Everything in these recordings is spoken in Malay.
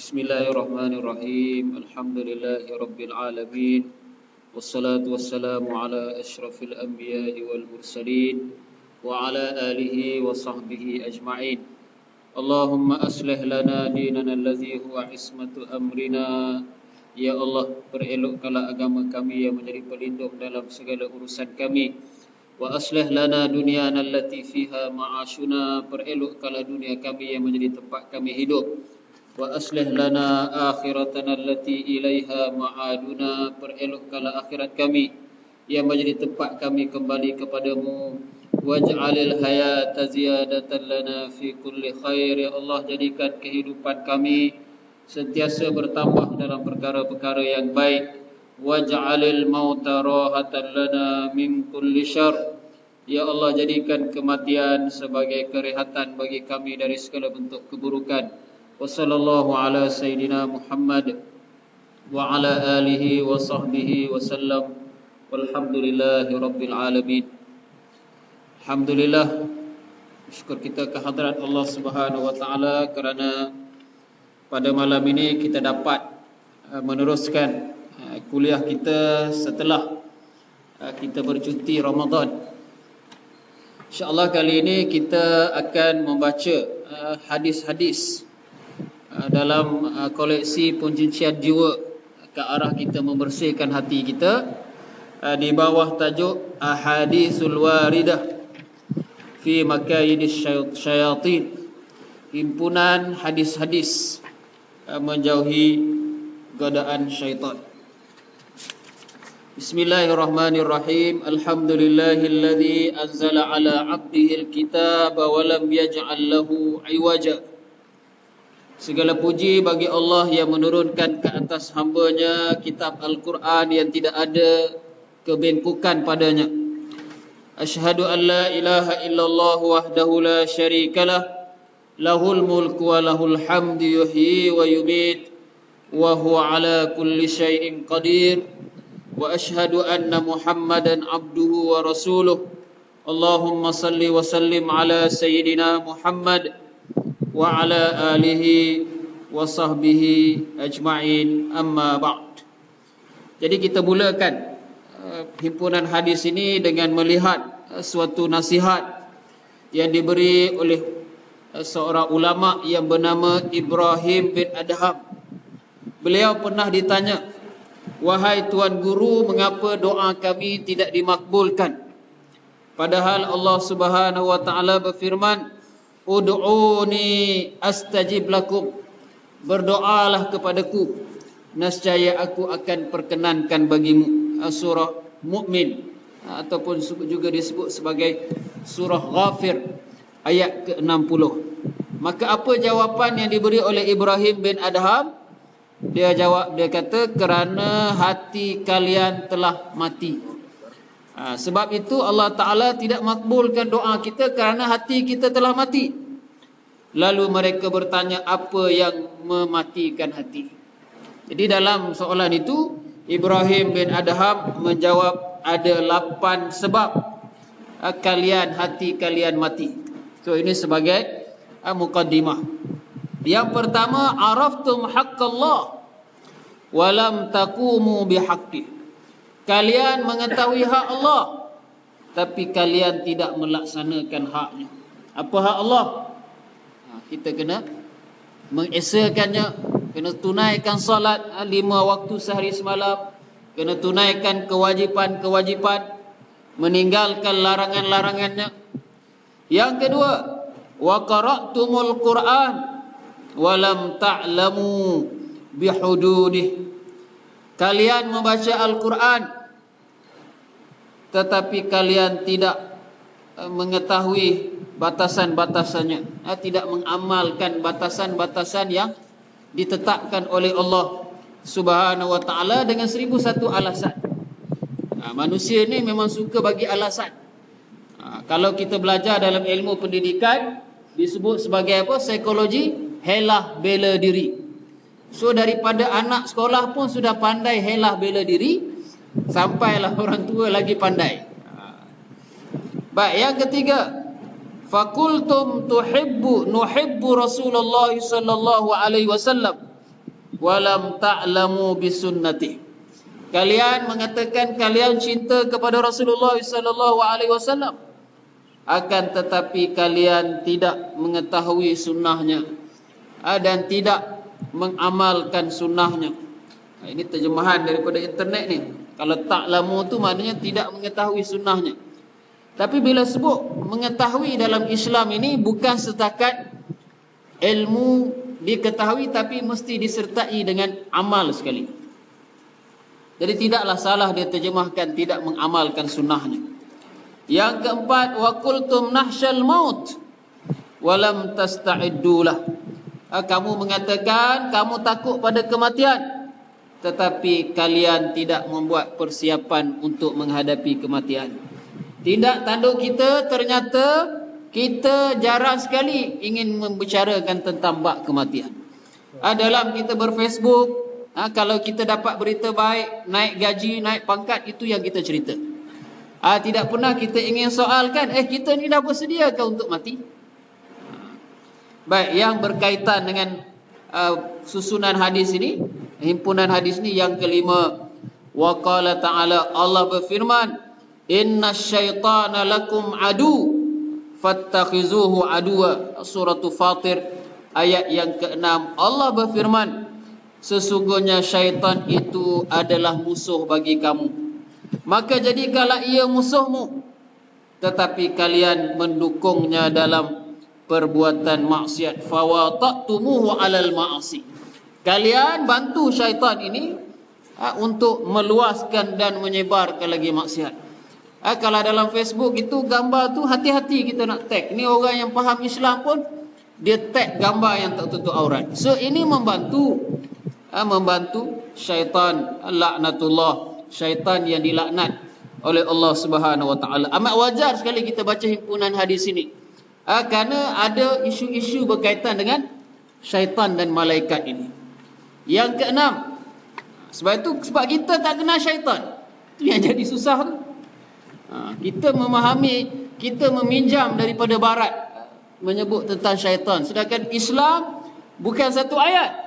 Bismillahirrahmanirrahim. Alhamdulillahi rabbil alamin. Wassalatu wassalamu ala asyrafil anbiya'i wal mursalin wa ala alihi wa sahbihi ajma'in. Allahumma aslih lana dinana allazi huwa ismatu amrina. Ya Allah, perelokkanlah agama kami yang menjadi pelindung dalam segala urusan kami. Wa aslih lana dunyana allati fiha ma'ashuna. Perelokkanlah dunia kami yang menjadi tempat kami hidup. Wa aslih lana akhiratana allati ilaiha ma'aduna. Perelokkanlah akhirat kami yang menjadi tempat kami kembali kepadamu. Waj'alil hayata ziyadatan lana fi kulli khair. Ya Allah, jadikan kehidupan kami sentiasa bertambah dalam perkara-perkara yang baik. Waj'alil mauta rahatan lana min kulli syarr. Ya Allah, jadikan kematian sebagai kerehatan bagi kami dari segala bentuk keburukan. Wa sallallahu ala sayyidina Muhammad wa ala alihi wa sahbihi wa sallam. Walhamdulillahi rabbil alamin. Alhamdulillah, syukur kita kehadrat Allah Subhanahu wa taala kerana pada malam ini kita dapat meneruskan kuliah kita setelah kita bercuti Ramadan. InsyaAllah kali ini kita akan membaca hadis-hadis dalam koleksi pencucian jiwa ke arah kita membersihkan hati kita di bawah tajuk Ahadithul Waridah fi Makayidis Syayatin, himpunan hadis-hadis menjauhi godaan syaitan. Bismillahirrahmanirrahim. Alhamdulillahilladzi anzala ala 'abdihil kitaba wa lam yaj'al lahu 'iwaja. Segala puji bagi Allah yang menurunkan ke atas hamba-Nya kitab Al-Quran yang tidak ada kebengkukan padanya. Asyhadu an la ilaha illallah wahdahu la syarikalah, lahul mulku wa lahul hamdu yuhyi wa yumit wa huwa ala kulli syai'in qadir. Wa asyhadu anna Muhammadan abduhu wa rasuluh. Allahumma salli wa sallim ala sayyidina Muhammad wa ala alihi wa sahbihi ajma'in, amma ba'd. Jadi kita mulakan himpunan hadis ini dengan melihat suatu nasihat yang diberi oleh seorang ulama yang bernama Ibrahim bin Adham. Beliau pernah ditanya, "Wahai Tuan Guru, mengapa doa kami tidak dimakbulkan? Padahal Allah Subhanahu wa taala berfirman, Ud'uni astajib lakum. Berdoalah kepadaku, nescaya aku akan perkenankan bagimu." Surah Mukmin ataupun juga disebut sebagai surah Ghafir ayat ke-60. Maka apa jawapan yang diberi oleh Ibrahim bin Adham? Dia jawab, dia kata, kerana hati kalian telah mati. Sebab itu Allah Ta'ala tidak makbulkan doa kita kerana hati kita telah mati. Lalu mereka bertanya, apa yang mematikan hati? Jadi dalam soalan itu Ibrahim bin Adham menjawab, ada 8 sebab hati kalian mati. So ini sebagai muqaddimah. Yang pertama, araftum haqqallah walam taqumu bihaqqih. Kalian mengetahui hak Allah, tapi kalian tidak melaksanakan haknya. Apa hak Allah? Kita kena mengesakannya, kena tunaikan salat 5 waktu sehari semalam, kena tunaikan kewajipan-kewajipan, meninggalkan larangan-larangannya. Yang kedua, wa qara'tumul Qur'an wa lam ta'lamu bihududih. Kalian membaca Al-Quran tetapi kalian tidak mengetahui batasan-batasannya, tidak mengamalkan batasan-batasan yang ditetapkan oleh Allah Subhanahu wa taala dengan 1001 alasan. Manusia ni memang suka bagi alasan. Kalau kita belajar dalam ilmu pendidikan, disebut sebagai apa? Psikologi helah bela diri. So daripada anak sekolah pun sudah pandai helah bela diri, sampailah orang tua lagi pandai. Baik, yang ketiga, fakultum nuhibbu Rasulullah sallallahu alaihi wasallam walam ta'lamu bisunnati. Kalian mengatakan kalian cinta kepada Rasulullah sallallahu alaihi wasallam, akan tetapi kalian tidak mengetahui sunnahnya dan tidak mengamalkan sunnahnya. Ini terjemahan daripada internet ni. Kalau ta'lamu tu maknanya tidak mengetahui sunnahnya. Tapi bila sebut mengetahui dalam Islam ini bukan setakat ilmu diketahui, tapi mesti disertai dengan amal sekali. Jadi tidaklah salah dia terjemahkan tidak mengamalkan sunnahnya. Yang keempat, wa qultum nahsyal maut walam tasta'iddulah. Kamu mengatakan kamu takut pada kematian, tetapi kalian tidak membuat persiapan untuk menghadapi kematian. Tindak tanduk kita ternyata kita jarang sekali ingin membicarakan tentang bab kematian. Dalam kita berFacebook, kalau kita dapat berita baik, naik gaji, naik pangkat, itu yang kita cerita. Tidak pernah kita ingin soalkan, kita ni dah bersedia ke untuk mati? Baik, yang berkaitan dengan susunan hadis ini, himpunan hadis ini, yang kelima, wa qala ta'ala, Allah berfirman, inna syaitana lakum adu fattakhizuhu aduwa. Surah Fatir ayat yang ke-6, Allah berfirman, sesungguhnya syaitan itu adalah musuh bagi kamu, maka jadikanlah ia musuhmu, tetapi kalian mendukungnya dalam perbuatan maksiat. Fawata'tumuhu alal ma'asi. Kalian bantu syaitan ini untuk meluaskan dan menyebarkan lagi maksiat. Kalau dalam Facebook itu gambar tu, hati-hati kita nak tag. Ni orang yang faham Islam pun dia tag gambar yang tak tutup aurat. So ini membantu syaitan, laknatullah, syaitan yang dilaknat oleh Allah Subhanahu wa taala. Amat wajar sekali kita baca himpunan hadis ini. Kerana ada isu-isu berkaitan dengan syaitan dan malaikat ini. Yang keenam, sebab kita tak kenal syaitan, itu yang jadi susah tu. Kita memahami, kita meminjam daripada barat menyebut tentang syaitan, sedangkan Islam bukan satu ayat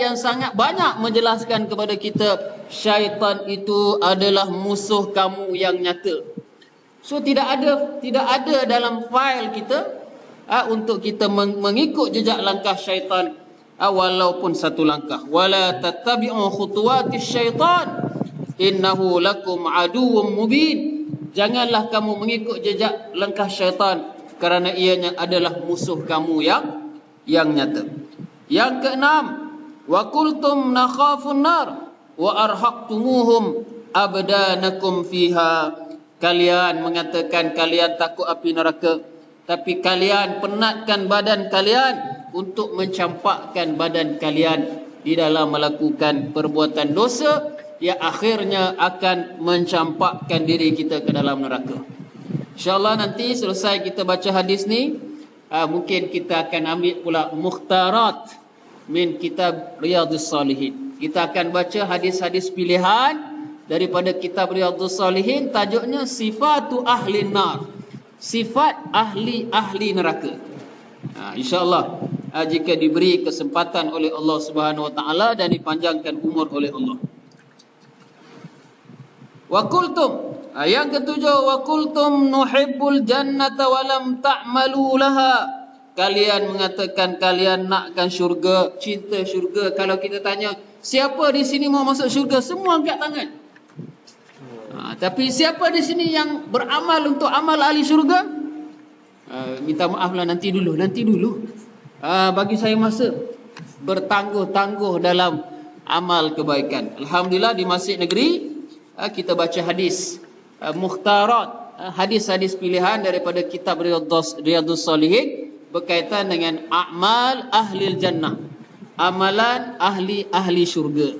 yang sangat banyak menjelaskan kepada kita syaitan itu adalah musuh kamu yang nyata. So tidak ada dalam fail kita untuk kita mengikut jejak langkah syaitan, walaupun satu langkah. Wala tattabi'u khutuwatis syaitan innahu lakum aduwwum mubin. Janganlah kamu mengikut jejak langkah syaitan, kerana ianya adalah musuh kamu yang nyata. Yang keenam, wa qultum nakhafun nar wa arhaqtumuhum abdanakum fiha. Kalian mengatakan kalian takut api neraka, tapi kalian penatkan badan kalian untuk mencampakkan badan kalian di dalam melakukan perbuatan dosa yang akhirnya akan mencampakkan diri kita ke dalam neraka. InsyaAllah nanti selesai kita baca hadis ni, mungkin kita akan ambil pula mukhtarat min kitab Riyadhus Salihin. Kita akan baca hadis-hadis pilihan daripada kitab Riyadhus Salihin, tajuknya Sifatu Ahli Nar, sifat ahli neraka. InsyaAllah jika diberi kesempatan oleh Allah Subhanahu wa taala dan dipanjangkan umur oleh Allah. Wa qultum, yang ketujuh, wa qultum nuhibbul jannata wa lam ta'malu laha. Kalian mengatakan kalian nakkan syurga, cinta syurga. Kalau kita tanya, siapa di sini mau masuk syurga? Semua angkat tangan. Tapi siapa di sini yang beramal untuk amal ahli syurga? Minta maaflah, nanti dulu. Bagi saya masa bertangguh-tangguh dalam amal kebaikan. Alhamdulillah di Masjid Negeri kita baca hadis mukhtarat, hadis-hadis pilihan daripada kitab Riyadhus Salihin berkaitan dengan amal ahli jannah, amalan ahli syurga.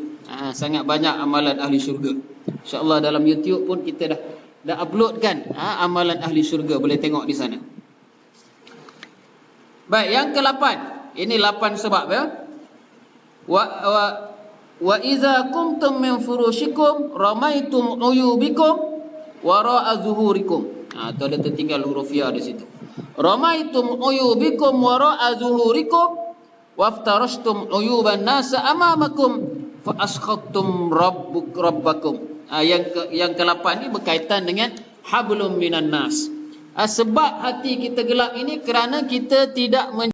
Sangat banyak amalan ahli syurga. InsyaAllah dalam YouTube pun kita dah uploadkan amalan ahli syurga, boleh tengok di sana. Baik, yang ke-8. Ini 8 sebab ya. Wa idza qumtum min furushikum ramaitum uyubikum wara'a zuhurikum. Tu ada tertinggal huruf ya di situ. Ramaitum uyubikum wara'a zuhurikum waftarashtum uyuban nas amamakum fa askhattum rabbakum. Yang ke-8 ni berkaitan dengan hablum minan nas. Sebab hati kita gelap ini kerana kita tidak